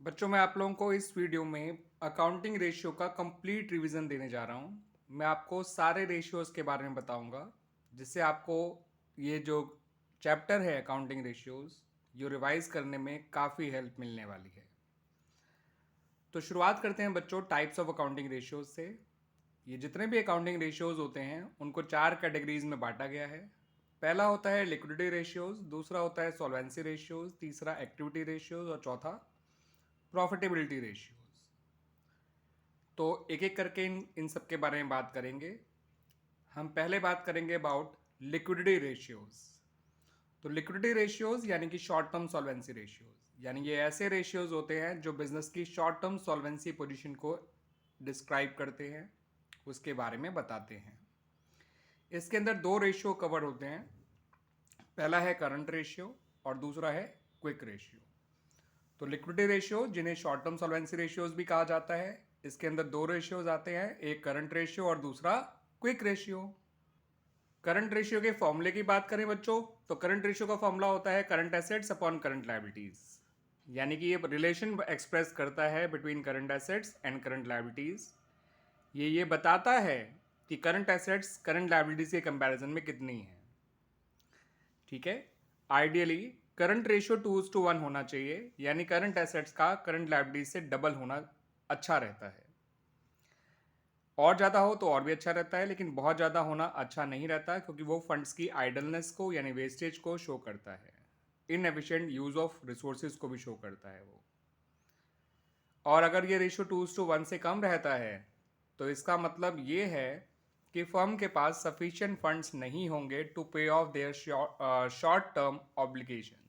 बच्चों मैं आप लोगों को इस वीडियो में अकाउंटिंग रेशियो का कंप्लीट रिवीजन देने जा रहा हूँ। मैं आपको सारे रेशियोज के बारे में बताऊंगा जिससे आपको ये जो चैप्टर है अकाउंटिंग रेशियोज ये रिवाइज करने में काफ़ी हेल्प मिलने वाली है। तो शुरुआत करते हैं बच्चों टाइप्स ऑफ अकाउंटिंग रेशियोज से। ये जितने भी अकाउंटिंग रेशियोज होते हैं उनको 4 कैटेगरीज में बांटा गया है। पहला होता है लिक्विडिटी रेशियोज, दूसरा होता है सॉल्वेंसी रेशियोज, तीसरा एक्टिविटी रेशियोज और चौथा प्रॉफिटेबिलिटी रेशियोज। तो एक एक करके इन सब के बारे में बात करेंगे। हम पहले बात करेंगे अबाउट लिक्विडिटी रेशियोज। तो लिक्विडिटी रेशियोज यानी कि शॉर्ट टर्म सॉल्वेंसी रेशियोज, यानी ये ऐसे रेशियोज होते हैं जो बिजनेस की शॉर्ट टर्म सॉल्वेंसी पोजीशन को डिस्क्राइब करते हैं, उसके बारे में बताते हैं। इसके अंदर दो रेशियो कवर होते हैं, पहला है करंट रेशियो और दूसरा है क्विक रेशियो। तो लिक्विडिटी रेशियो जिन्हें शॉर्ट टर्म सॉल्वेंसी रेशियोज भी कहा जाता है, इसके अंदर दो रेशियोज आते हैं, एक करंट रेशियो और दूसरा क्विक रेशियो। करंट रेशियो के फॉर्मूले की बात करें बच्चों, तो करंट रेशियो का फॉर्मूला होता है current assets upon current liabilities, यानी कि ये रिलेशन एक्सप्रेस करता है between current assets and current liabilities. ये बताता है कि करंट एसेट्स करंट लायबिलिटीज के कंपैरिजन में कितनी है। ठीक है, आइडियली करंट रेशियो 2:1 होना चाहिए, यानी करंट एसेट्स का करंट लायबिलिटीज से डबल होना अच्छा रहता है। और ज़्यादा हो तो और भी अच्छा रहता है, लेकिन बहुत ज़्यादा होना अच्छा नहीं रहता क्योंकि वो फंड्स की आइडलनेस को यानी वेस्टेज को शो करता है, इनएफिशिएंट यूज ऑफ रिसोर्सेज को भी शो करता है वो। और अगर ये रेशियो 2:1 से कम रहता है तो इसका मतलब ये है कि फर्म के पास सफिशिएंट फंड्स नहीं होंगे to pay of their short term obligations,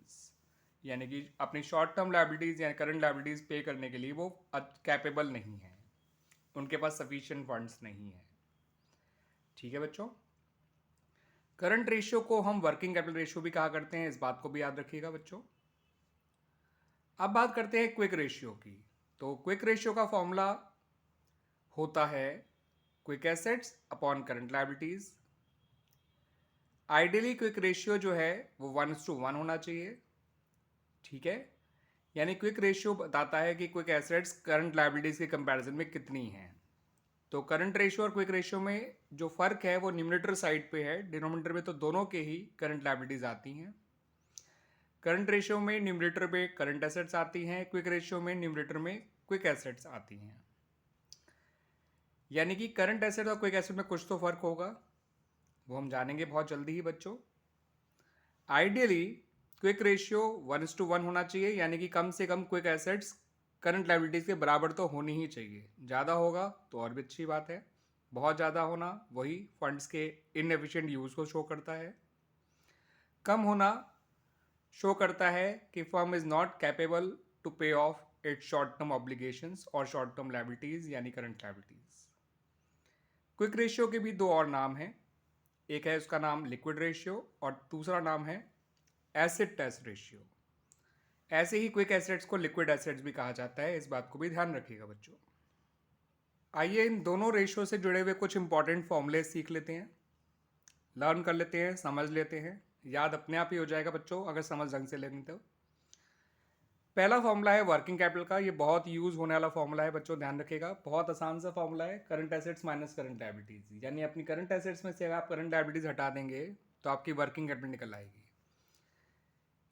यानी कि अपनी शॉर्ट टर्म लायबिलिटीज या करंट लायबिलिटीज पे करने के लिए वो कैपेबल नहीं है, उनके पास सफिशिएंट फंड्स नहीं है। ठीक है बच्चों, करंट रेशियो को हम वर्किंग कैपिटल रेशियो भी कहा करते हैं, इस बात को भी याद रखिएगा बच्चों। अब बात करते हैं क्विक रेशियो की। तो क्विक रेशियो का फॉर्मूला होता है quick assets upon current liabilities. Ideally quick ratio जो है वो 1:1 होना चाहिए। ठीक है, यानी क्विक रेशियो बताता है कि क्विक एसेट्स करंट लायबिलिटीज के कंपैरिजन में कितनी हैं। तो करंट रेशियो और क्विक रेशियो में जो फर्क है वो न्यूमरेटर साइड पे है, डिनोमिनेटर में तो दोनों के ही करंट लायबिलिटीज आती हैं। करंट रेशियो में न्यूमरेटर में करंट एसेट्स आती हैं, क्विक रेशियो में न्यूमरेटर में क्विक एसेट्स आती हैं। यानी कि करंट एसेट और क्विक एसेट में कुछ तो फर्क होगा, वो हम जानेंगे बहुत जल्दी ही बच्चों। आइडियली क्विक रेशियो 1:1 होना चाहिए, यानी कि कम से कम क्विक एसेट्स करंट लायबिलिटीज के बराबर तो होनी ही चाहिए। ज़्यादा होगा तो और भी अच्छी बात है, बहुत ज़्यादा होना वही फंड्स के इनएफिशिएंट यूज़ को शो करता है, कम होना शो करता है कि firm is not capable to pay off its short term obligations और शॉर्ट टर्म लायबिलिटीज़ यानी करंट लायबिलिटीज़। क्विक रेशियो के भी दो और नाम हैं, एक है उसका नाम लिक्विड रेशियो और दूसरा नाम है एसिड टेस्ट रेशियो। ऐसे ही क्विक एसेट्स को लिक्विड एसेट्स भी कहा जाता है, इस बात को भी ध्यान रखिएगा बच्चों। आइए इन दोनों रेशियो से जुड़े हुए कुछ इंपॉर्टेंट फॉर्मूले सीख लेते हैं, लर्न कर लेते हैं, समझ लेते हैं। याद अपने आप ही हो जाएगा बच्चों अगर समझ ढंग से लेंगे तो। पहला फॉर्मूला है वर्किंग कैपिटल का, ये बहुत यूज होने वाला फॉर्मूला है बच्चों, ध्यान रखिएगा। बहुत आसान सा फॉर्मूला है, current assets minus current liabilities, यानी अपनी करंट एसेट्स में से अगर आप करंट लायबिलिटीज हटा देंगे तो आपकी वर्किंग कैपिटल निकल आएगी।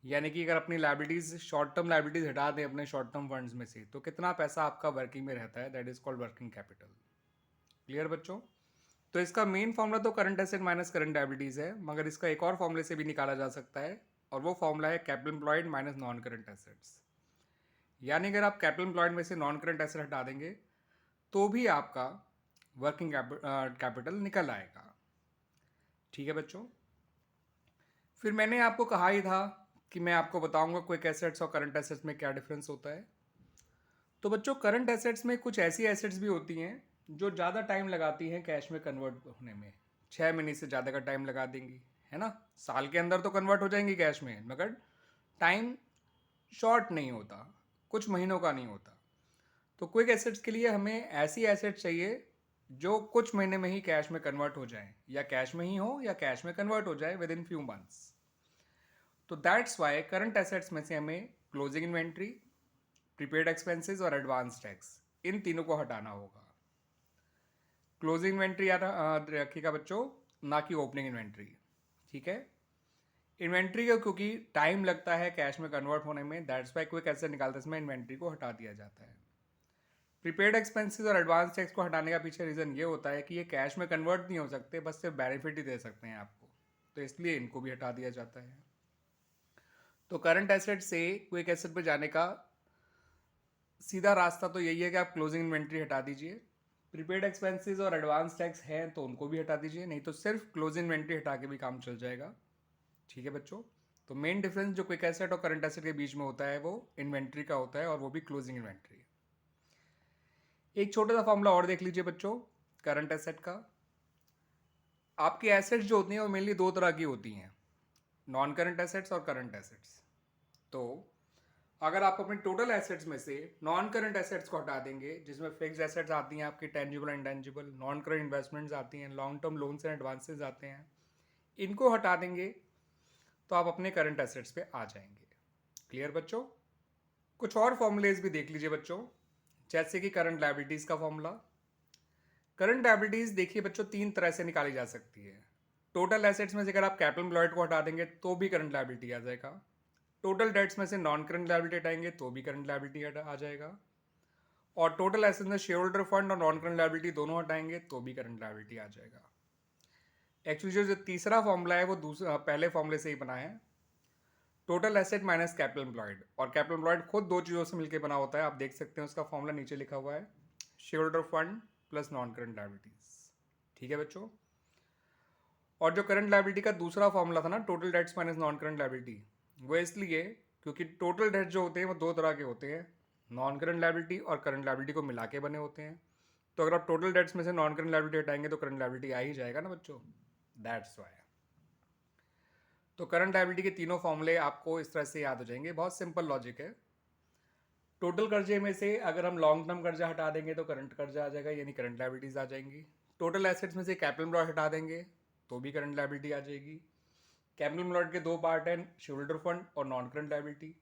यानी कि अगर अपनी लायबिलिटीज शॉर्ट टर्म लायबिलिटीज हटा दें अपने शॉर्ट टर्म फंड्स में से तो कितना पैसा आपका वर्किंग में रहता है, that is called working capital. Clear बच्चों? तो इसका मेन फॉर्मूला तो current asset minus current liabilities है, मगर इसका एक और फॉर्मूले से भी निकाला जा सकता है और वो फॉर्मूला है capital employed minus non current assets. यानी अगर आप कैपिटल एम्प्लॉयड में से नॉन करंट एसेट हटा देंगे तो भी आपका वर्किंग कैपिटल निकल आएगा। ठीक है बच्चों, फिर मैंने आपको कहा ही था कि मैं आपको बताऊंगा क्विक एसेट्स और करंट एसेट्स में क्या डिफरेंस होता है। तो बच्चों करंट एसेट्स में कुछ ऐसी एसेट्स भी होती हैं जो ज़्यादा टाइम लगाती हैं कैश में कन्वर्ट होने में, 6 महीने से ज़्यादा का टाइम लगा देंगी, है ना। साल के अंदर तो कन्वर्ट हो जाएंगी कैश में, मगर टाइम शॉर्ट नहीं होता, कुछ महीनों का नहीं होता। तो क्विक एसेट्स के लिए हमें ऐसी एसेट्स चाहिए जो कुछ महीने में ही कैश में कन्वर्ट हो जाए, या कैश में ही हो या कैश में कन्वर्ट हो जाए विद इन फ्यू मंथ्स। तो दैट्स वाई करंट एसेट्स में से हमें क्लोजिंग इन्वेंट्री, प्रीपेड एक्सपेंसेस और एडवांस टैक्स, इन तीनों को हटाना होगा। क्लोजिंग इन्वेंट्री रखिएगा बच्चों, ना कि ओपनिंग इन्वेंट्री। ठीक है, इन्वेंट्री का क्योंकि टाइम लगता है कैश में कन्वर्ट होने में, दैट्स वाई क्विक एसेट निकालते समय इन्वेंट्री को हटा दिया जाता है। प्रीपेड एक्सपेंसेस और एडवांस टैक्स को हटाने का पीछे रीज़न ये होता है कि ये कैश में कन्वर्ट नहीं हो सकते, बस सिर्फ बेनिफिट ही दे सकते हैं आपको, तो इसलिए इनको भी हटा दिया जाता है। तो करंट एसेट से क्विक एसेट पर जाने का सीधा रास्ता तो यही है कि आप क्लोजिंग इन्वेंट्री हटा दीजिए। प्रीपेड एक्सपेंसेस और एडवांस टैक्स हैं तो उनको भी हटा दीजिए, नहीं तो सिर्फ क्लोजिंग इन्वेंट्री हटा के भी काम चल जाएगा। ठीक है बच्चों, तो मेन डिफरेंस जो क्विक एसेट और करंट एसेट के बीच में होता है वो इन्वेंट्री का होता है, और वो भी क्लोजिंग इन्वेंट्री। एक छोटा सा फॉर्मूला और देख लीजिए बच्चों करंट एसेट का। आपकी एसेट्स जो होती हैं वो मेनली दो तरह की होती हैं, नॉन करंट एसेट्स और करंट एसेट्स। तो अगर आप अपने टोटल एसेट्स में से नॉन करंट एसेट्स को हटा देंगे, जिसमें फिक्स्ड एसेट्स आती हैं आपकी, tangible and intangible, non current investments आती हैं, long term loans and advances आते हैं, इनको हटा देंगे तो आप अपने करंट एसेट्स पे आ जाएंगे। क्लियर बच्चों? कुछ और फॉर्मूलेज भी देख लीजिए बच्चों, जैसे कि करंट लायबिलिटीज़ का फॉर्मूला। करंट लायबिलिटीज़ देखिए बच्चों तीन तरह से निकाली जा सकती है। टोटल एसेट्स में से अगर आप कैपिटल एम्प्लॉयड को हटा देंगे तो भी करंट लायबिलिटी आ जाएगा। टोटल डेट्स में से नॉन करंट लायबिलिटी हटाएंगे तो भी करंट लायबिलिटी आ जाएगा। और टोटल एसेट्स में शेयर होल्डर फंड और नॉन करंट लायबिलिटी दोनों हटाएंगे तो भी करंट लायबिलिटी आ जाएगा। एक्चुअली जो तीसरा फॉर्मूला है वो पहले फॉर्मूले से ही बना है, total asset minus capital employed, और कैपिटल एम्प्लॉयड खुद दो चीज़ों से मिलकर बना होता है, आप देख सकते हैं उसका फॉर्मूला नीचे लिखा हुआ है, share holder fund plus non current liabilities. ठीक है बच्चों, और जो करंट लायबिलिटी का दूसरा फॉर्मूला था ना, total debts minus non current liability, वो इसलिए क्योंकि टोटल डेट जो होते हैं वो दो तरह के होते हैं, नॉन करंट लायबिलिटी और करंट लायबिलिटी को मिला के बने होते हैं। तो अगर आप टोटल डेट्स में से नॉन करंट लायबिलिटी हटाएंगे तो करंट लायबिलिटी आ ही जाएगा ना बच्चों, दैट्स वाई। तो करंट लायबिलिटी के तीनों फॉर्मूले आपको इस तरह से याद हो जाएंगे, बहुत सिंपल लॉजिक है। टोटल कर्जे में से अगर हम लॉन्ग टर्म कर्जा हटा देंगे तो करंट कर्जा आ जाएगा, यानी करंट लायबिलिटीज आ जाएंगी। टोटल एसेट्स में से कैपिटल एम्प्लॉयड हटा देंगे तो भी करंट लायबिलिटी आ जाएगी। कैपिटल एम्प्लॉयड के दो पार्ट हैं, शेयर होल्डर फंड और नॉन करंट लायबिलिटी,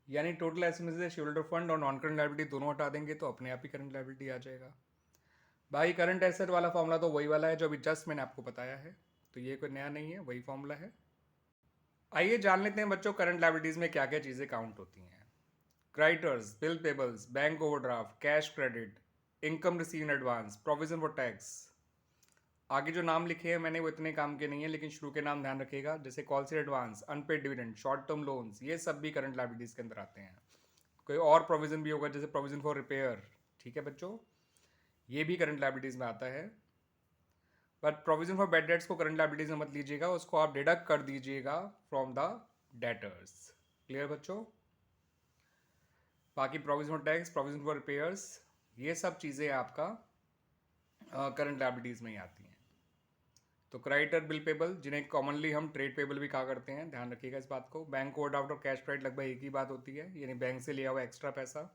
यानी टोटल एसेट्स में से शेयर होल्डर फंड और नॉन करंट लायबिलिटी दोनों हटा देंगे तो अपने आप ही करंट लायबिलिटी आ जाएगा। भाई करंट एसेट वाला फॉर्मूला तो वही वाला है जो अभी जस्ट मैंने आपको बताया है, तो ये कोई नया नहीं है, वही फॉर्मूला है। आइए जान लेते हैं बच्चों करंट लायबिलिटीज में क्या क्या चीज़ें काउंट होती हैं। Creditors, bill payables, bank overdraft, cash credit, income receive in advance, provision for tax. आगे जो नाम लिखे हैं मैंने वो इतने काम के नहीं है, लेकिन शुरू के नाम ध्यान रखिएगा, जैसे कॉल से advance, unpaid dividend, short term loans, ये सब भी करंट लायबिलिटीज के अंदर आते हैं। कोई और प्रोविजन भी होगा जैसे प्रोविजन फॉर रिपेयर, ठीक है बच्चों, ये भी करंट लायबिलिटीज में आता है। But provision for bad debts को करंट लायबिलिटीज में मत लीजिएगा, उसको आप डिडक्ट कर दीजिएगा फ्रॉम द डेटर्स। क्लियर बच्चों? बाकी provision for tax, provision for repairs, ये सब चीज़ें आपका करंट लायबिलिटीज में ही आती हैं। तो क्रेडिटर, बिल पेबल, जिन्हें कॉमनली हम ट्रेड पेबल भी कहा करते हैं, ध्यान रखिएगा इस बात को। बैंक ओवरड्राफ्ट और कैश क्रेडिट लगभग एक ही बात होती है, यानी बैंक से लिया हुआ एक्स्ट्रा पैसा।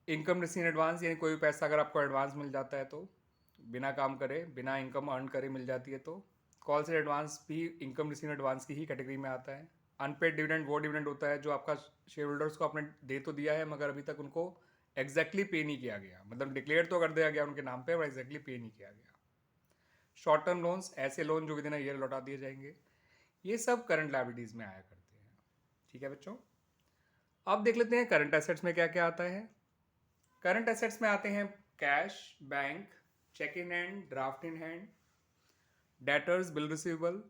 इनकम रिसीव इन एडवांस, यानी कोई भी पैसा अगर आपको एडवांस मिल जाता है तो बिना काम करे, बिना इनकम अर्न करे मिल जाती है, तो कॉल से एडवांस भी इनकम रिसीव इन एडवांस की ही कैटेगरी में आता है। अनपेड डिविडेंड वो डिविडेंड होता है जो आपका शेयर होल्डर्स को आपने दे तो दिया है मगर अभी तक उनको एग्जैक्टली पे नहीं किया गया, मतलब डिक्लेयर तो कर दिया गया उनके नाम पे और एग्जैक्टली पे नहीं किया गया। शॉर्ट टर्म लोन्स, ऐसे लोन जो विद इन ईयर लौटा दिए जाएंगे, ये सब करंट लायबिलिटीज में आया करते हैं। ठीक है बच्चों, अब देख लेते हैं करंट एसेट्स में क्या क्या आता है। करंट एसेट्स में आते हैं cash, bank, cheque in hand, draft in hand, debtors, bill receivable.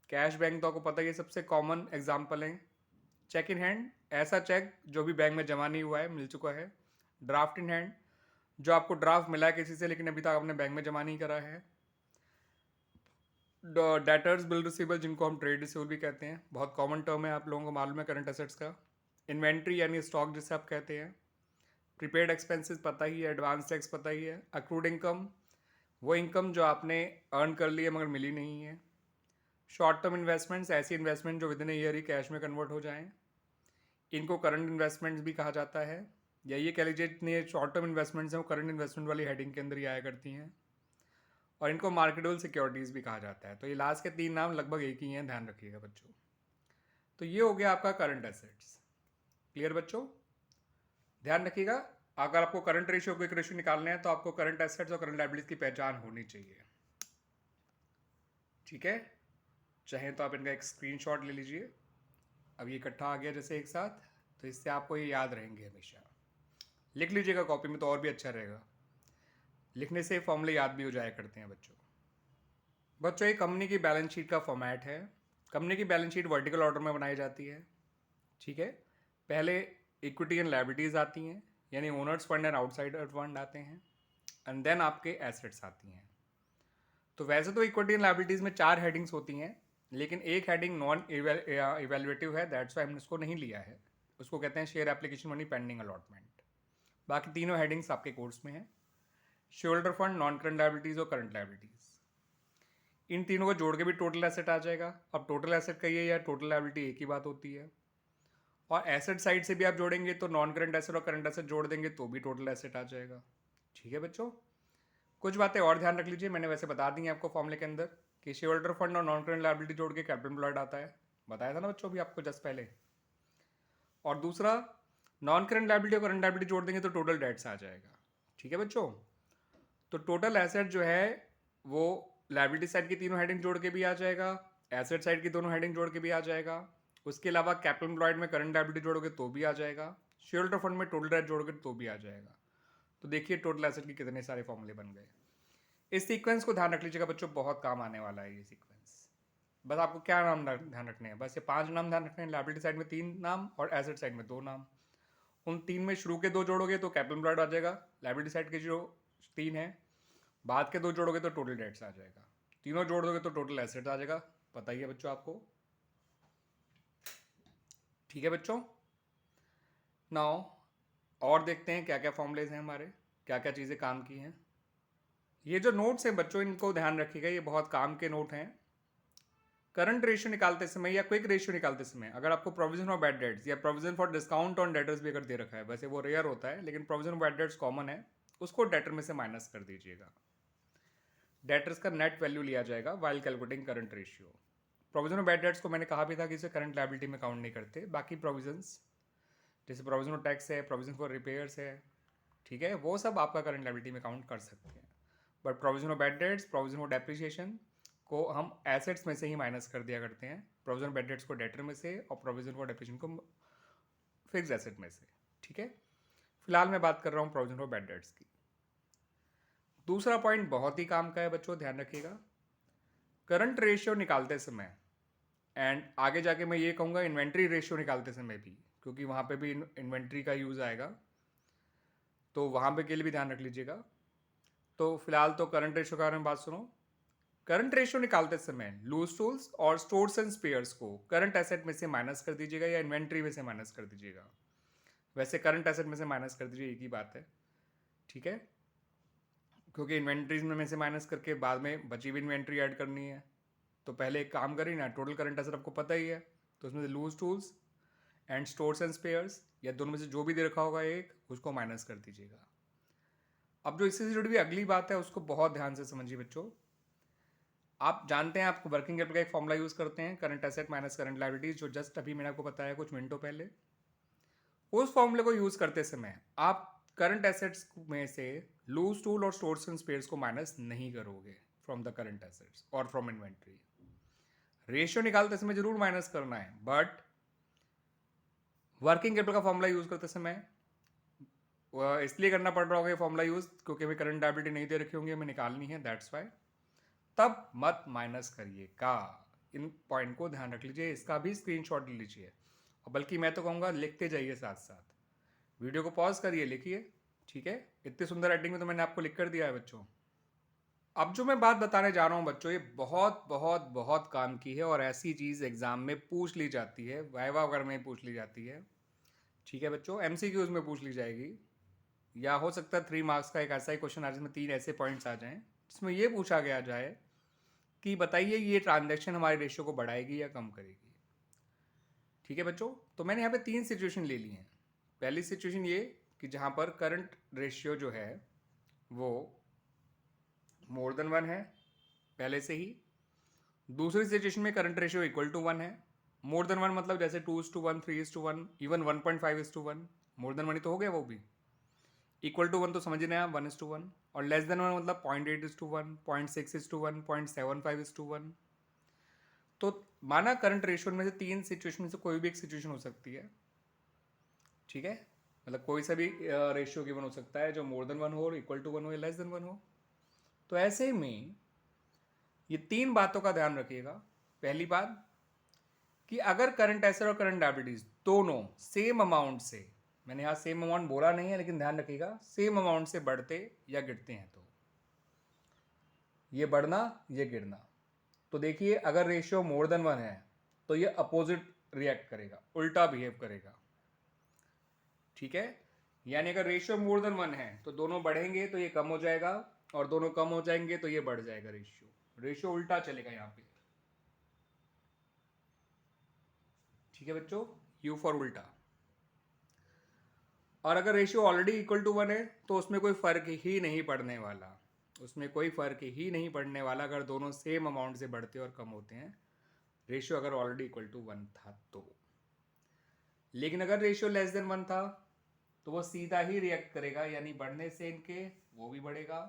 Cash bank तो आपको पता ही है सबसे कॉमन एग्जाम्पल है। चेक इन हैंड, ऐसा चेक जो भी बैंक में जमा नहीं हुआ है, मिल चुका है। ड्राफ्ट इन हैंड, जो आपको ड्राफ्ट मिला है किसी से लेकिन अभी तक आपने बैंक में जमा नहीं करा है। डेटर्स, बिल रिसीवेबल, जिनको हम ट्रेड रिसीवेबल भी कहते हैं, बहुत कॉमन टर्म है, आप लोगों को मालूम है करंट एसेट्स का। इन्वेंट्री यानी स्टॉक जिसे आप कहते हैं। प्रीपेड एक्सपेंसेस पता ही है, एडवांस टैक्स पता ही है। अक्रूड इनकम, वो इनकम जो आपने अर्न कर ली है मगर मिली नहीं है। शॉर्ट टर्म इन्वेस्टमेंट्स, ऐसी इन्वेस्टमेंट जो with in year he cash में कन्वर्ट हो जाएं, इनको करंट इन्वेस्टमेंट्स भी कहा जाता है, या ये कह लीजिए जितनी शॉर्ट टर्म इन्वेस्टमेंट्स हैं वो करंट इन्वेस्टमेंट वाली हेडिंग के अंदर ही आया करती हैं। और इनको मार्केटेबल सिक्योरिटीज़ भी कहा जाता है। तो ये लास्ट के तीन नाम लगभग एक ही हैं, ध्यान रखिएगा बच्चों। तो ये हो गया आपका करंट एसेट्स। क्लियर बच्चों? ध्यान रखिएगा, अगर आपको करंट रेशियो क्विक रेशियो निकालने हैं तो आपको करंट एसेट्स और करंट लायबिलिटीज की पहचान होनी चाहिए। ठीक है, चाहे तो आप इनका एक स्क्रीनशॉट ले लीजिए। अब ये इकट्ठा आ गया जैसे एक साथ, तो इससे आपको ये याद रहेंगे हमेशा। लिख लीजिएगा कॉपी में तो और भी अच्छा रहेगा, लिखने से फॉर्मूले याद भी हो जाया करते हैं बच्चों। बच्चों, ये कंपनी की बैलेंस शीट का फॉर्मेट है। कंपनी की बैलेंस शीट वर्टिकल ऑर्डर में बनाई जाती है। ठीक है, पहले इक्विटी एंड लायबिलिटीज आती हैं, यानी owner's fund and outsider fund आते हैं, एंड देन आपके एसेट्स आती हैं। तो वैसे तो इक्विटी एंड लायबिलिटीज में 4 हेडिंग्स होती हैं, लेकिन एक हेडिंग नॉन इवेल्युएटिव है, दैट्स वाई हमने उसको नहीं लिया है। उसको कहते हैं share application money pending allotment. बाकी तीनों हेडिंग्स आपके कोर्स में हैं, share holder fund, non current liabilities और करंट लायबिलिटीज। इन तीनों को जोड़ के भी टोटल एसेट आ जाएगा। अब टोटल एसेट कहिए या टोटल लायबिलिटी एक ही बात होती है। और एसेट साइड से भी आप जोड़ेंगे तो नॉन करंट एसेट और करंट एसेट जोड़ देंगे तो भी टोटल एसेट आ जाएगा। ठीक है बच्चों, कुछ बातें और ध्यान रख लीजिए, मैंने वैसे बता दी हैं आपको फॉर्मूले के अंदर कि शेयर होल्डर फंड और नॉन करंट लायबिलिटी जोड़ के कैपिटल एम्प्लॉयड आता है, बताया था ना बच्चों भी आपको जस्ट पहले। और दूसरा, नॉन करंट लायबिलिटी और करंट लायबिलिटी जोड़ देंगे तो टोटल डेट्स आ जाएगा। ठीक है बच्चों, तो टोटल एसेट जो है वो लायबिलिटी साइड की तीनों हेडिंग जोड़ के भी आ जाएगा, एसेट साइड की दोनों हेडिंग जोड़ के भी आ जाएगा। उसके अलावा कैपिटल एम्प्लॉयड में करंट लायबिलिटी जोड़ोगे तो भी आ जाएगा, शेयर होल्डर फंड में टोटल डेट जोड़ोगे तो भी आ जाएगा। तो देखिए टोटल एसेट के कितने सारे फॉर्मूले बन गए। इस सीक्वेंस को ध्यान रख लीजिएगा बच्चों, बहुत काम आने वाला है ये सीक्वेंस। बस आपको क्या नाम ध्यान रखने हैं, बस ये 5 नाम ध्यान रखने हैं। लायबिलिटी साइड में 3 नाम और एसेट साइड में 2 नाम। उन 3 में शुरू के 2 जोड़ोगे तो कैपिटल एम्प्लॉयड आ जाएगा, लायबिलिटी साइड के जो 3 है बाद के 2 जोड़ोगे तो टोटल डेट्स आ जाएगा, तीनों जोड़ दोगे तो टोटल एसेट्स आ जाएगा। पता ही है बच्चों आपको। ठीक है बच्चों, नाउ और देखते हैं क्या क्या फॉर्मूलेज हैं हमारे, क्या क्या चीज़ें काम की हैं। ये जो नोट्स हैं बच्चों इनको ध्यान रखिएगा, ये बहुत काम के नोट हैं। करंट रेशियो निकालते समय या क्विक रेशियो निकालते समय अगर आपको प्रोविजन ऑफ बैड डेट्स या provision for discount on debtors भी अगर दे रखा है, वैसे वो रेयर होता है लेकिन provision of bad debts common है, उसको डेटर में से माइनस कर दीजिएगा। डेटर्स का नेट वैल्यू लिया जाएगा while calculating current ratio. Provision of bad debts को मैंने कहा भी था कि इसे करंट लायबिलिटी में काउंट नहीं करते। बाकी प्रोविजंस जैसे प्रोविजन ऑफ टैक्स है, प्रोविजन फॉर रिपेयर्स है, ठीक है, वो सब आपका करंट लायबिलिटी में काउंट कर सकते हैं। But provision of bad debts, provision of depreciation को हम एसेट्स में से ही माइनस कर दिया करते हैं, प्रोविजन ऑफ बैड डेट्स को डेटर में से और प्रोविजन फॉर डेप्रिसिएशन को फिक्स एसेट में से। ठीक है, फिलहाल मैं बात कर रहा हूँ प्रोविजन फॉर बैड डेट्स की। दूसरा पॉइंट बहुत ही काम का है बच्चों, ध्यान रखिएगा। करंट रेशियो निकालते समय एंड आगे जाके मैं ये कहूँगा इन्वेंट्री रेशियो निकालते समय भी, क्योंकि वहाँ पे भी इन्वेंट्री का यूज़ आएगा, तो वहाँ पे के लिए भी ध्यान रख लीजिएगा। तो फिलहाल तो करंट रेशियो के बारे में बात सुनो। करंट रेशियो निकालते समय लूज टूल्स और स्टोर्स एंड स्पेयर्स को करंट एसेट में से माइनस कर दीजिएगा या इन्वेंट्री में से माइनस कर दीजिएगा। वैसे करंट एसेट में से माइनस कर दीजिए, एक ही बात है। ठीक है, क्योंकि इन्वेंट्रीज में से माइनस करके बाद में बची हुई इन्वेंट्री ऐड करनी है, तो पहले एक काम करिए ना, टोटल करंट एसेट आपको पता ही है, तो उसमें से loose tools and stores and spares या दोनों में से जो भी दे रखा होगा एक, उसको माइनस कर दीजिएगा। अब जो इससे जुड़ी हुई अगली बात है उसको बहुत ध्यान से समझिए बच्चों। आप जानते हैं, आपको वर्किंग कैपिटल का एक फॉर्मूला यूज करते हैं, current asset minus current liabilities, जो जस्ट अभी मैंने आपको बताया कुछ मिनटों पहले। उस फॉर्मूले को यूज करते समय आप करंट एसेट्स में से लूज टूल और स्टोर्स एंड स्पेयर्स को माइनस नहीं करोगे फ्रॉम द करंट एसेट्स और फ्रॉम इन्वेंट्री। रेशियो निकालते समय जरूर माइनस करना है, बट वर्किंग कैपिटल का फॉर्मूला यूज करते समय इसलिए करना पड़ रहा होगा ये फॉर्मूला यूज क्योंकि हमें करंट लायबिलिटी नहीं दे रखी होंगी, हमें निकालनी है, दैट्स वाई। तब मत माइनस करिएगा, इन पॉइंट को ध्यान रख लीजिए, इसका भी स्क्रीनशॉट ले लीजिए, और बल्कि मैं तो कहूँगा लिखते जाइए साथ साथ, वीडियो को पॉज करिए, लिखिए। ठीक है, इतनी सुंदर राइटिंग में तो मैंने आपको लिख कर दिया है बच्चों। अब जो मैं बात बताने जा रहा हूँ बच्चों, ये बहुत बहुत बहुत काम की है और ऐसी चीज़ एग्जाम में पूछ ली जाती है, वाइवा वगैरह में पूछ ली जाती है। ठीक है बच्चों, एमसीक्यूज में पूछ ली जाएगी, या हो सकता है 3 मार्क्स का एक ऐसा ही क्वेश्चन आ जिसमें 3 ऐसे पॉइंट्स आ जाएं जिसमें ये पूछा गया जाए कि बताइए ये ट्रांजैक्शन हमारे रेशियो को बढ़ाएगी या कम करेगी। ठीक है बच्चों, तो मैंने यहाँ पे 3 सिचुएशन ले ली हैं। पहली सिचुएशन ये कि जहाँ पर करंट रेशियो जो है वो मोर देन 1 है पहले से ही। दूसरी सिचुएशन में करंट रेशियो इक्वल टू 1 है। मोर देन 1 मतलब जैसे 2:1, 3:1, इवन 1.5:1, मोर देन 1 ही तो हो गया वो भी। इक्वल टू 1 तो समझ रहे हैं आप, 1:1, और लेस देन 1 मतलब 0.8:1, 0.6:1, 0.75:1। तो माना करंट रेशियो में से 3 सिचुएशन में से कोई भी एक सिचुएशन हो सकती है, ठीक है, मतलब कोई सा भी रेशियो गिवन हो सकता है जो मोर देन 1 हो, और इक्वल टू 1 हो या लेस देन 1 हो। तो ऐसे में ये 3 बातों का ध्यान रखिएगा। पहली बात कि अगर करंट एसेट और करंट लायबिलिटीज दोनों सेम अमाउंट से, मैंने यहाँ सेम अमाउंट बोला नहीं है लेकिन ध्यान रखिएगा, सेम अमाउंट से बढ़ते या गिरते हैं, तो ये बढ़ना ये गिरना, तो देखिए अगर रेशियो मोर देन 1 है तो ये अपोजिट रिएक्ट करेगा, उल्टा बिहेव करेगा, ठीक है। यानी अगर रेशियो मोर देन 1 है तो दोनों बढ़ेंगे तो ये कम हो जाएगा, और दोनों कम हो जाएंगे तो ये बढ़ जाएगा। रेशियो उल्टा चलेगा यहाँ पे, ठीक है बच्चों, यू फॉर उल्टा। और अगर रेशियो ऑलरेडी इक्वल टू 1 है तो उसमें कोई फर्क ही नहीं पड़ने वाला, उसमें कोई फर्क ही नहीं पड़ने वाला अगर दोनों सेम अमाउंट से बढ़ते और कम होते हैं, रेशियो अगर ऑलरेडी इक्वल टू 1 था तो। लेकिन अगर रेशियो लेस देन 1 था तो वो सीधा ही रिएक्ट करेगा, यानी बढ़ने से इनके वो भी बढ़ेगा,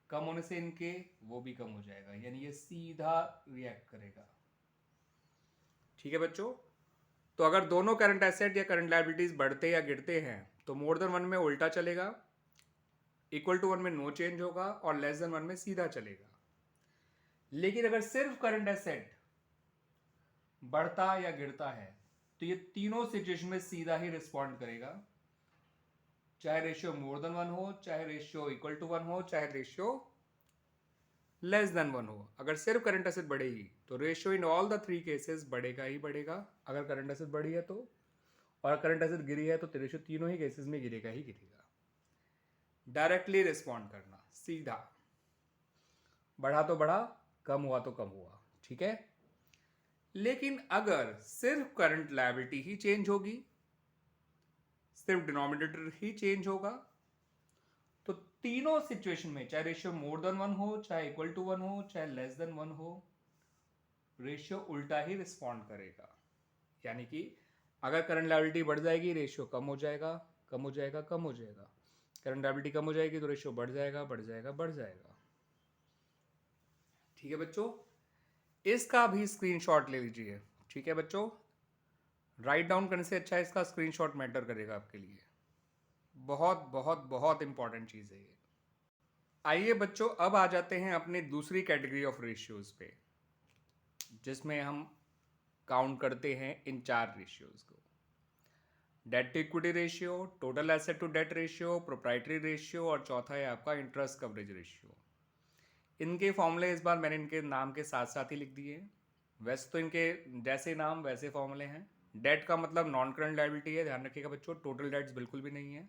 कम होने से इनके वो भी कम हो जाएगा, यानी ये सीधा रिएक्ट करेगा, ठीक है बच्चों। तो अगर दोनों करंट एसेट या करंट लायबिलिटीज बढ़ते या गिरते हैं तो मोर देन 1 में उल्टा चलेगा, इक्वल टू 1 में नो चेंज होगा, और लेस देन 1 में सीधा चलेगा। लेकिन अगर सिर्फ करंट एसेट बढ़ता या गिरता है तो ये तीनों सिचुएशन में सीधा ही रिस्पॉन्ड करेगा, चाहे रेशियो मोर देन 1 हो, चाहे रेशियो इक्वल टू 1 हो, चाहे रेशियो लेस देन 1 हो। अगर सिर्फ करंट एसेट बढ़ेगी तो ratio in all the 3 cases बढ़ेगा ही बढ़ेगा, अगर करंट एसेट बढ़ी है तो, और करंट एसेट गिरी है तो रेशियो तीनों ही केसेस में गिरेगा ही गिरेगा। डायरेक्टली रिस्पॉन्ड करना, सीधा, बढ़ा तो बढ़ा, कम हुआ तो कम हुआ, ठीक है। लेकिन अगर सिर्फ करंट लायबिलिटी ही चेंज होगी, सिर्फ डिनोमिनेटर ही चेंज होगा, तो तीनों सिचुएशन में, चाहे रेशियो मोर देन 1 हो, चाहे इक्वल टू 1 हो, चाहे लेस देन 1 हो, रेशियो उल्टा ही रिस्पॉन्ड करेगा। यानी कि अगर करंट लायबिलिटी बढ़ जाएगी रेशियो कम हो जाएगा, कम हो जाएगा, कम हो जाएगा। करंट लायबिलिटी कम हो जाएगी तो रेशियो बढ़ जाएगा, बढ़ जाएगा, बढ़ जाएगा, ठीक है बच्चों। इसका भी स्क्रीनशॉट ले लीजिए, ठीक है बच्चों। राइट डाउन करने से अच्छा इसका स्क्रीनशॉट मैटर करेगा आपके लिए, बहुत बहुत बहुत इंपॉर्टेंट चीज़ है ये। आइए बच्चों, अब आ जाते हैं अपनी दूसरी कैटेगरी ऑफ रेशियोज पे, जिसमें हम काउंट करते हैं इन 4 रेशियोज को: debt to equity ratio, total asset to debt ratio, proprietary ratio, और चौथा है आपका इंटरेस्ट कवरेज रेशियो। इनके फॉर्मूले इस बार मैंने इनके नाम के साथ साथ ही लिख दिए। वैसे तो इनके जैसे नाम वैसे फॉर्मूले हैं। डेट का मतलब नॉन करंट लायबिलिटी है, ध्यान रखिएगा बच्चों, टोटल डेट्स बिल्कुल भी नहीं है।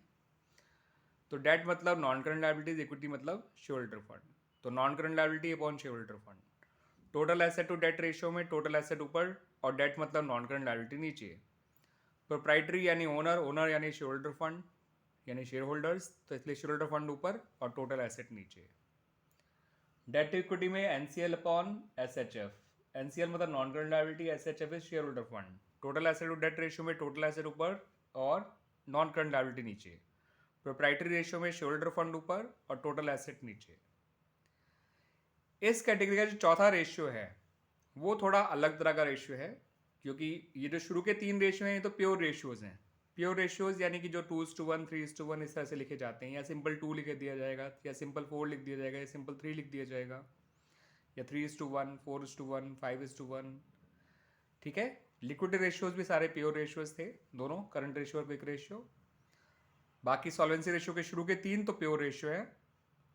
तो डेट मतलब नॉन करंट लायबिलिटीज, इक्विटी मतलब शेयर होल्डर फंड, तो non current liability upon share holder fund. Total asset to debt ratio में टोटल एसेट ऊपर और डेट मतलब नॉन करंट लायबिलिटी नीचे। प्रोप्राइटरी यानी ओनर, ओनर यानी शेयर होल्डर फंड यानी शेयर होल्डर्स, तो इसलिए शेयर होल्डर फंड ऊपर और टोटल एसेट नीचे। डेट टू इक्विटी में एनसीएल अपॉन एसएचएफ, एनसीएल मतलब non current liability, SHF is share holder fund. Total asset to debt ratio में टोटल एसेट ऊपर और नॉन करंट लायबिलिटी नीचे। प्रोप्राइटरी रेशियो में शेयर होल्डर फंड ऊपर और टोटल एसेट नीचे। इस कैटेगरी का जो चौथा रेशियो है वो थोड़ा अलग तरह का रेशियो है, क्योंकि ये जो शुरू के 3 रेशियो हैं ये तो प्योर रेशियोज हैं। प्योर रेशियोज यानी कि जो 2:1, 3:1 इस तरह से लिखे जाते हैं, या सिंपल 2 लिख दिया जाएगा, या सिंपल 4 लिख दिया जाएगा, या सिंपल 3 लिख दिया जाएगा, या 3:1, 4:1, 5:1, ठीक है। लिक्विडिटी रेशियोज भी सारे प्योर रेशियोज थे, दोनों करंट रेशियो और क्विक रेशियो। बाकी सॉल्वेंसी रेशियो के शुरू के 3 तो प्योर रेशियो है।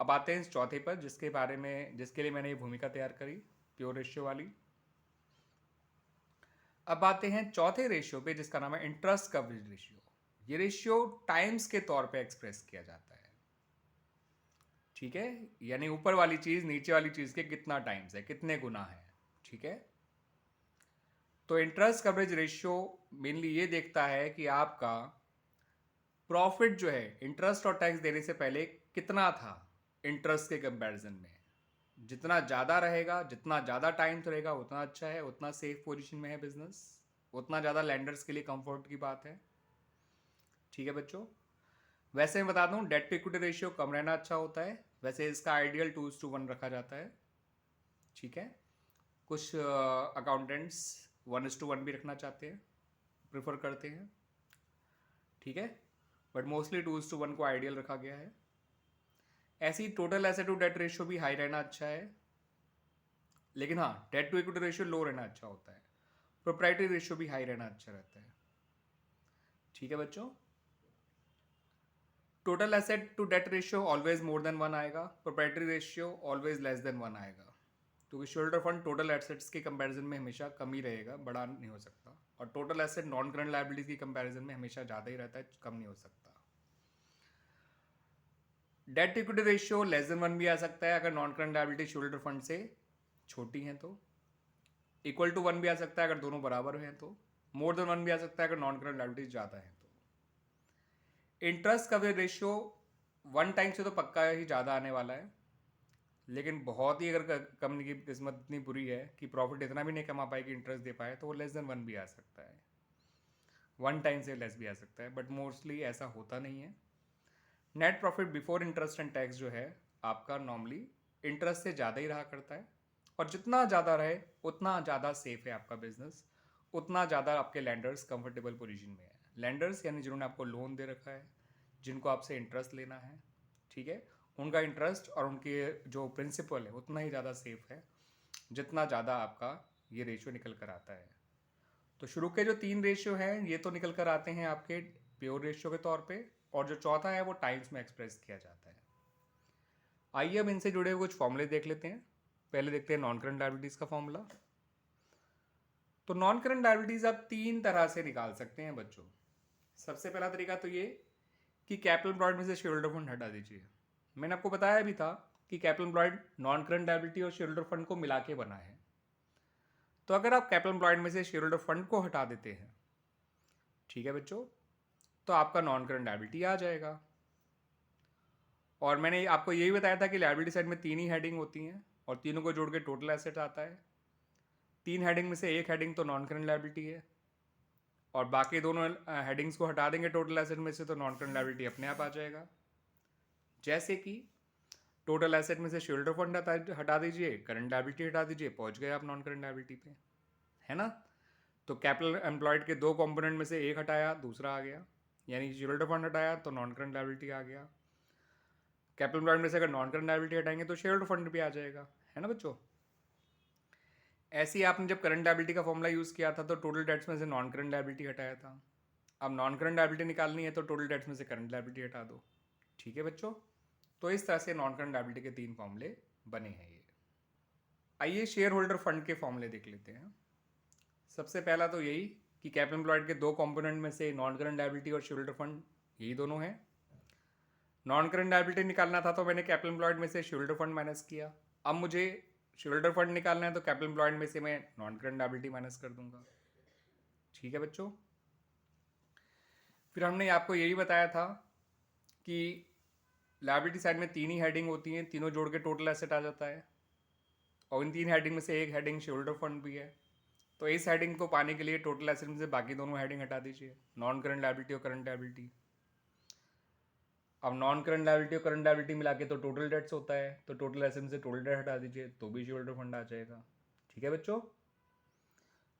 अब आते हैं इस चौथे पर, जिसके लिए मैंने ये भूमिका तैयार करी, प्योर रेशियो वाली। अब आते हैं चौथे रेशियो पे, जिसका नाम है इंटरेस्ट कवरेज रेशियो। ये रेशियो टाइम्स के तौर पे एक्सप्रेस किया जाता है, ठीक है, यानी ऊपर वाली चीज नीचे वाली चीज के कितना टाइम्स है, कितने गुना है, ठीक है। तो इंटरेस्ट कवरेज रेशियो मेनली ये देखता है कि आपका प्रॉफिट जो है इंटरेस्ट और टैक्स देने से पहले कितना था इंटरेस्ट के कंपैरिजन में। जितना ज़्यादा रहेगा, जितना ज़्यादा टाइम रहेगा उतना अच्छा है, उतना सेफ पोजीशन में है बिजनेस, उतना ज़्यादा लैंडर्स के लिए कंफर्ट की बात है, ठीक है बच्चों। वैसे मैं बता दूं, डेट टू इक्विटी रेशियो कम रहना अच्छा होता है, वैसे इसका आइडियल 2:1 रखा जाता है। ठीक है, कुछ अकाउंटेंट्स 1:1 भी रखना चाहते हैं, प्रेफर करते हैं। ठीक है, बट मोस्टली 2:1 को आइडियल रखा गया है। ऐसी total asset to debt ratio भी हाई रहना अच्छा है, लेकिन हाँ debt to equity ratio low रहना अच्छा होता है। प्रोप्राइटरी रेशियो भी हाई रहना अच्छा रहता है। ठीक है बच्चों, total asset to debt ratio always more than 1 आएगा, proprietary ratio always less than 1 आएगा, क्योंकि शेयरहोल्डर फंड टोटल एसेट्स के कंपैरिजन में हमेशा कम ही रहेगा, बड़ा नहीं हो सकता। और total asset non current liabilities की कंपैरिजन में हमेशा ज़्यादा ही रहता है, कम नहीं हो सकता। Debt equity ratio less than 1 भी आ सकता है अगर non current liability shareholder fund से छोटी हैं तो। इक्वल टू 1 भी आ सकता है अगर दोनों बराबर हैं तो। मोर देन 1 भी आ सकता है अगर नॉन करंट लायबिलिटीज ज़्यादा हैं तो। इंटरेस्ट कवरेज रेशियो 1 टाइम से तो पक्का ही ज़्यादा आने वाला है, लेकिन बहुत ही अगर कंपनी की किस्मत इतनी बुरी है कि प्रॉफिट इतना भी नहीं कमा पाए कि इंटरेस्ट दे पाए, तो वो लेस देन 1 भी आ सकता है, 1 टाइम से लेस भी आ सकता है, बट मोस्टली ऐसा होता नहीं है। Net profit before interest and tax जो है आपका नॉर्मली इंटरेस्ट से ज़्यादा ही रहा करता है, और जितना ज़्यादा रहे उतना ज़्यादा सेफ है आपका बिजनेस, उतना ज़्यादा आपके लैंडर्स कंफर्टेबल पोजीशन में है। लैंडर्स यानी जिन्होंने आपको लोन दे रखा है, जिनको आपसे इंटरेस्ट लेना है, ठीक है, उनका इंटरेस्ट और उनके जो प्रिंसिपल है उतना ही ज़्यादा सेफ है जितना ज़्यादा आपका ये रेशियो निकल कर आता है। तो शुरू के जो 3 रेशियो हैं ये तो निकल कर आते हैं आपके प्योर रेशियो के तौर पे, और जो चौथा है वो टाइम्स में एक्सप्रेस किया जाता है। आइए अब इनसे जुड़े हुए कुछ फॉर्मूले देख लेते हैं। पहले देखते हैं नॉन करंट लायबिलिटीज़ का फॉर्मूला। तो नॉन करंट लायबिलिटीज़ आप 3 तरह से निकाल सकते हैं बच्चों। सबसे पहला तरीका तो ये कि कैपिटल एम्प्लॉयड में से शेयरहोल्डर फंड हटा दीजिए। मैंने आपको बताया भी था कि capital employed non current liability और शेयरहोल्डर फंड को मिला के बना है। तो अगर आप कैपिटल एम्प्लॉयड में से शेयरहोल्डर फंड को हटा देते हैं, ठीक है बच्चों, तो आपका नॉन करंट लायबिलिटी आ जाएगा। और मैंने आपको यही बताया था कि लायबिलिटी साइड में 3 ही हेडिंग होती हैं और तीनों को जोड़ के टोटल एसेट आता है। 3 हेडिंग में से एक हेडिंग तो नॉन करंट लायबिलिटी है, और बाकी दोनों हेडिंग्स को हटा देंगे टोटल एसेट में से तो नॉन करंट लायबिलिटी अपने आप आ जाएगा। जैसे कि टोटल एसेट में से शेयरहोल्डर फंड हटा दीजिए, करंट लायबिलिटी हटा दीजिए, पहुंच गए आप नॉन करंट लायबिलिटी पे, है ना। तो कैपिटल एम्प्लॉयड के 2 कंपोनेंट में से एक हटाया, दूसरा आ गया, यानी शेयरहोल्डर फंड हटाया तो नॉन करंट लायबिलिटी आ गया। कैपिटल एम्प्लॉयड में से अगर नॉन करंट लायबिलिटी हटाएंगे तो शेयरहोल्डर फंड भी आ जाएगा, है ना बच्चों। ऐसे ही आपने जब करंट लायबिलिटी का फॉर्मूला यूज़ किया था तो टोटल डेट्स में से नॉन करंट लायबिलिटी हटाया था। अब नॉन करंट लायबिलिटी निकालनी है तो टोटल डेट्स में से करंट लायबिलिटी हटा दो, ठीक है बच्चों। तो इस तरह से नॉन करंट लायबिलिटी के 3 फॉर्मूले बने हैं ये। आइए शेयर होल्डर फंड के फॉर्मूले देख लेते हैं। सबसे पहला तो यही कि कैपिटल एम्प्लॉयड के 2 कंपोनेंट में से नॉन करंट लायबिलिटी और शेयर होल्डर फंड यही दोनों हैं। नॉन करंट लायबिलिटी निकालना था तो मैंने कैपिटल एम्प्लॉयड में से शेयर होल्डर फंड माइनस किया। अब मुझे शेयर होल्डर फंड निकालना है तो कैपिटल एम्प्लॉयड में से मैं नॉन करंट लायबिलिटी माइनस कर दूंगा, ठीक है बच्चों। फिर हमने आपको यही बताया था कि लायबिलिटी साइड में 3 ही हेडिंग होती हैं, तीनों जोड़ के टोटल एसेट आ जाता है, और इन 3 हेडिंग में से एक हेडिंग शेयरहोल्डर फंड भी है। तो इस हेडिंग को पाने के लिए टोटल एसेट में से बाकी दोनों हेडिंग हटा दीजिए, नॉन करंट लायबिलिटी और करंट लायबिलिटी। अब नॉन करंट लायबिलिटी और करंट लायबिलिटी मिला के तो टोटल डेट्स होता है, तो टोटल एसेट में से टोटल डेट हटा दीजिए तो भी शेयरहोल्डर फंड आ जाएगा, ठीक है बच्चों।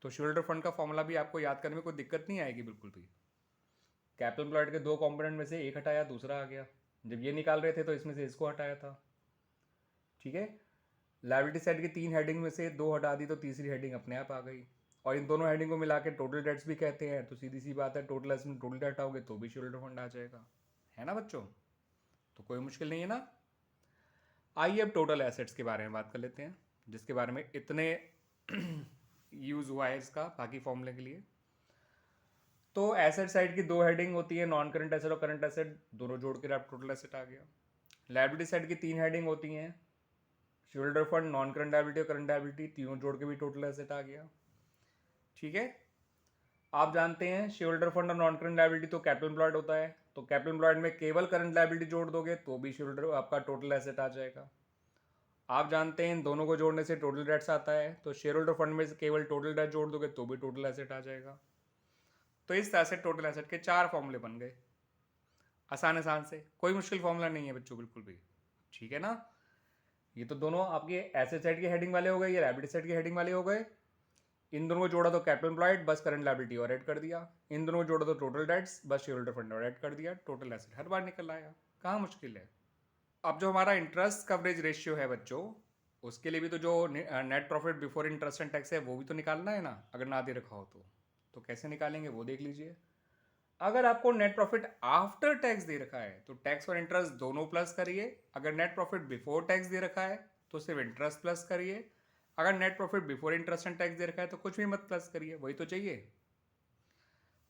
तो शेयरहोल्डर फंड का फॉर्मूला भी आपको याद करने में कोई दिक्कत नहीं आएगी बिल्कुल भी। कैपिटल एम्प्लॉयड के 2 कंपोनेंट में से एक हटाया, दूसरा आ गया। जब ये निकाल रहे थे तो इसमें से इसको हटाया था, ठीक है। लायबिलिटी साइड की 3 हेडिंग में से 2 हटा दी तो तीसरी हेडिंग अपने आप आ गई, और इन दोनों हेडिंग को मिला के टोटल डेट्स भी कहते हैं, तो सीधी सी बात है टोटल एसेट में टोटल डेट हटाओगे तो भी शेयरहोल्डर फंड आ जाएगा, है ना बच्चों। तो कोई मुश्किल नहीं है ना। आइए अब टोटल एसेट्स के बारे में बात कर लेते हैं, जिसके बारे में इतने यूज़ हुआ है इसका बाकी फॉर्मूले के लिए। तो एसेट साइड की 2 हेडिंग होती है, नॉन करंट एसेट और करंट एसेट, दोनों जोड़ के आप टोटल एसेट आ गया। लायबिलिटी साइड की 3 हेडिंग होती हैं, shareholder fund, non current liability और करंट लायबिलिटी, तीनों जोड़ के भी टोटल एसेट आ गया, ठीक है। आप जानते हैं शेयरहोल्डर फंड और नॉन करंट लायबिलिटी तो कैपिटल एम्प्लॉयड होता है, तो कैपिटल एम्प्लॉयड में केवल करंट लायबिलिटी जोड़ दोगे तो भी शेयरहोल्डर आपका टोटल एसेट आ जाएगा। आप जानते हैं इन दोनों को जोड़ने से टोटल डेट्स आता है, तो शेयरहोल्डर फंड में से केवल टोटल डेट जोड़ दोगे तो भी टोटल एसेट आ जाएगा। तो इस तरह से टोटल एसेट के 4 फॉर्मूले बन गए। आसान आसान से, कोई मुश्किल फॉर्मूला नहीं है बच्चों बिल्कुल भी, ठीक है ना। ये तो दोनों आपके एसेट साइड के हेडिंग वाले हो गए, ये लायबिलिटी साइड के हेडिंग वाले हो गए। इन दोनों को जोड़ा तो कैपिटल एम्प्लॉयड, बस करंट लायबिलिटी और ऐड कर दिया। इन दोनों को जोड़ा तो टोटल डेट्स, बस शेयर होल्डर फंड और ऐड कर दिया। टोटल एसेट हर बार निकल आया, कहाँ मुश्किल है। अब जो हमारा इंटरेस्ट कवरेज रेशियो है बच्चों, उसके लिए भी तो जो net profit before interest and tax है वो भी तो निकालना है ना, अगर ना दे रखा हो तो कैसे निकालेंगे वो देख लीजिए। अगर आपको नेट प्रॉफिट आफ्टर टैक्स दे रखा है तो टैक्स और इंटरेस्ट दोनों प्लस करिए। अगर नेट प्रॉफिट बिफोर टैक्स दे रखा है तो सिर्फ इंटरेस्ट प्लस करिए। अगर net profit before interest and tax दे रखा है तो कुछ भी मत प्लस करिए, वही तो चाहिए।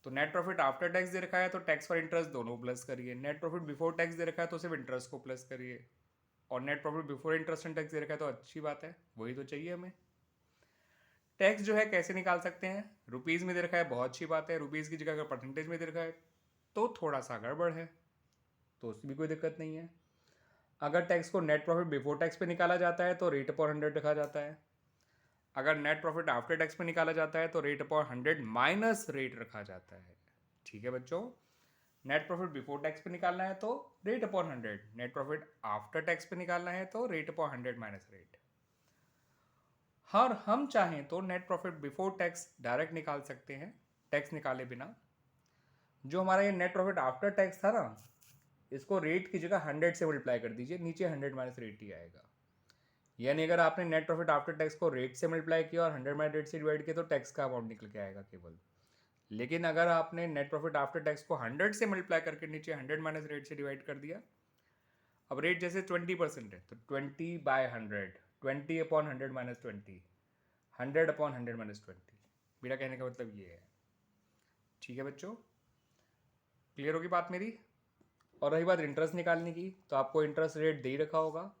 तो नेट प्रॉफिट आफ्टर टैक्स दे रखा है तो टैक्स और इंटरेस्ट दोनों प्लस करिए। नेट प्रॉफिट बिफोर टैक्स दे रखा है तो सिर्फ इंटरेस्ट को प्लस करिए। और net profit before interest and tax दे रखा है तो अच्छी बात है, वही तो चाहिए हमें। टैक्स जो है कैसे निकाल सकते हैं, रुपीज़ में दे रखा है, बहुत अच्छी बात है। रुपीज़ की जगह अगर परसेंटेज में दे रखा है तो थोड़ा सा गड़बड़ है, तो उसकी भी कोई दिक्कत नहीं है। अगर टैक्स को नेट प्रॉफिट बिफोर टैक्स पे निकाला जाता है तो रेट अपॉन 100 रखा जाता है। अगर नेट प्रॉफिट आफ्टर टैक्स पे निकाला जाता है तो रेट अपॉन 100 माइनस रेट रखा जाता है, ठीक है बच्चों। नेट प्रॉफिट बिफोर टैक्स पे निकालना है तो rate upon 100, net profit after tax पे निकालना है तो रेट अपॉन 100 माइनस रेट। और हम चाहें तो net profit before tax direct निकाल सकते हैं, टैक्स निकाले बिना। जो हमारा ये नेट प्रॉफिट आफ्टर टैक्स था ना, इसको रेट की जगह 100 से मल्टीप्लाई कर दीजिए, नीचे 100 माइनस रेट ही आएगा। यानी अगर आपने नेट प्रॉफिट आफ्टर टैक्स को रेट से मल्टीप्लाई किया और 100 माइनस रेट से डिवाइड किया तो टैक्स का अमाउंट निकल के आएगा केवल। लेकिन अगर आपने नेट प्रॉफिट आफ्टर टैक्स को 100 से मल्टीप्लाई करके नीचे 100 माइनस रेट से डिवाइड कर दिया। अब रेट जैसे 20% है तो 20/100, 20/100 माइनस 20, 100/100 माइनस 20। मेरा कहने का मतलब ये है, ठीक है बच्चों, क्लियर होगी बात मेरी। और रही बात इंटरेस्ट निकालने की, तो आपको इंटरेस्ट रेट दे ही रखा होगा,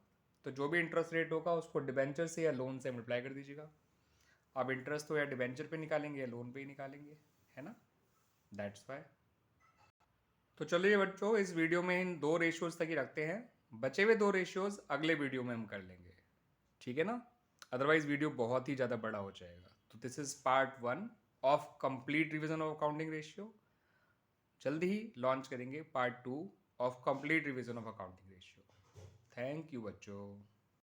तो जो भी इंटरेस्ट रेट होगा उसको डिबेंचर से या लोन से मल्टीप्लाई कर दीजिएगा। आप इंटरेस्ट तो या डिबेंचर पे निकालेंगे या लोन पे ही निकालेंगे, है ना, दैट्स वाई। तो चलिए बच्चों, इस वीडियो में इन 2 रेशियोज तक ही रखते हैं। बचे हुए 2 रेशियोज अगले वीडियो में हम कर लेंगे, ठीक है ना, अदरवाइज वीडियो बहुत ही ज़्यादा बड़ा हो जाएगा। तो this is part 1 of complete revision of accounting ratio. जल्दी ही लॉन्च करेंगे part 2 of complete revision of accounting ratio. Thank you बच्चों।